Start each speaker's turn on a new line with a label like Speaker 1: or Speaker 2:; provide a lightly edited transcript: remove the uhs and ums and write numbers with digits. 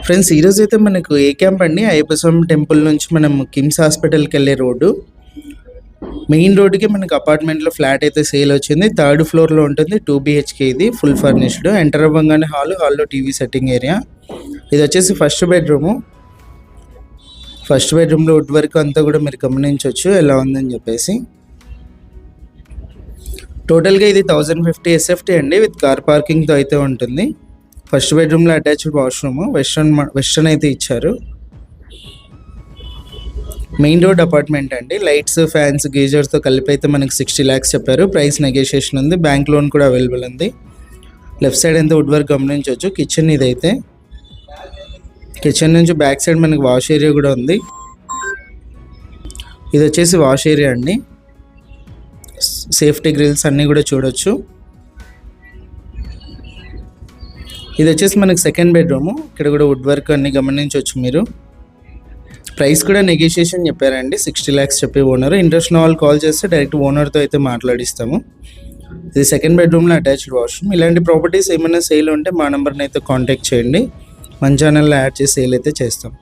Speaker 1: Friends ఈరోజు అయితే మనకు ఏ క్యాంప్ అండి, అయ్యప్ప స్వామి టెంపుల్ నుంచి మనం కిమ్స్ హాస్పిటల్కి వెళ్ళే రోడ్డు, మెయిన్ రోడ్డుకి మనకు అపార్ట్మెంట్లో ఫ్లాట్ అయితే సేల్ వచ్చింది. 3rd ఫ్లోర్లో ఉంటుంది. 2 BHK, ఇది ఫుల్ ఫర్నిష్డ్. ఎంటర్ అవ్వగానే హాల్లో టీవీ సెట్టింగ్ ఏరియా. ఇది వచ్చేసి ఫస్ట్ బెడ్రూము. ఫస్ట్ బెడ్రూమ్లో వుడ్ వర్క్ అంతా కూడా మీరు గమనించవచ్చు ఎలా ఉందని చెప్పేసి. టోటల్గా ఇది 1050 SFT అండి, విత్ కార్ పార్కింగ్తో అయితే ఉంటుంది. ఫస్ట్ బెడ్రూమ్లో అటాచ్డ్ వాష్రూమ్, వెస్టర్న్ అయితే ఇచ్చారు. మెయిన్ రోడ్ అపార్ట్మెంట్ అండి. లైట్స్, ఫ్యాన్స్, గీజర్స్తో కలిపి అయితే మనకి 60 lakhs చెప్పారు. ప్రైస్ నెగోషియేషన్ ఉంది. బ్యాంక్ లోన్ కూడా అవైలబుల్ ఉంది. లెఫ్ట్ సైడ్ అంతా వుడ్ వర్క్ గమనించవచ్చు. కిచెన్ ఇదైతే. కిచెన్ నుంచి బ్యాక్ సైడ్ మనకి వాష్ ఏరియా కూడా ఉంది. ఇది వచ్చేసి వాష్ ఏరియా అండి. సేఫ్టీ గ్రిల్స్ అన్నీ కూడా చూడొచ్చు. ఇది వచ్చేసి మనకి సెకండ్ బెడ్రూము. ఇక్కడ కూడా వుడ్ వర్క్ అన్ని గమనించవచ్చు మీరు. ప్రైస్ కూడా నెగోషియేషన్ చెప్పారండి, 60 lakhs చెప్పి ఓనర్. ఇంట్రెస్ట్ ఉన్న వాళ్ళు కాల్ చేస్తే డైరెక్ట్ ఓనర్తో అయితే మాట్లాడిస్తాము. ఇది సెకండ్ బెడ్రూమ్లో అటాచ్డ్ వాష్రూమ్. ఇలాంటి ప్రాపర్టీస్ ఏమైనా సేల్ ఉంటే మా నెంబర్ని అయితే కాంటాక్ట్ చేయండి. మన ఛానల్లో యాడ్ చేసి సేల్ అయితే చేస్తాం.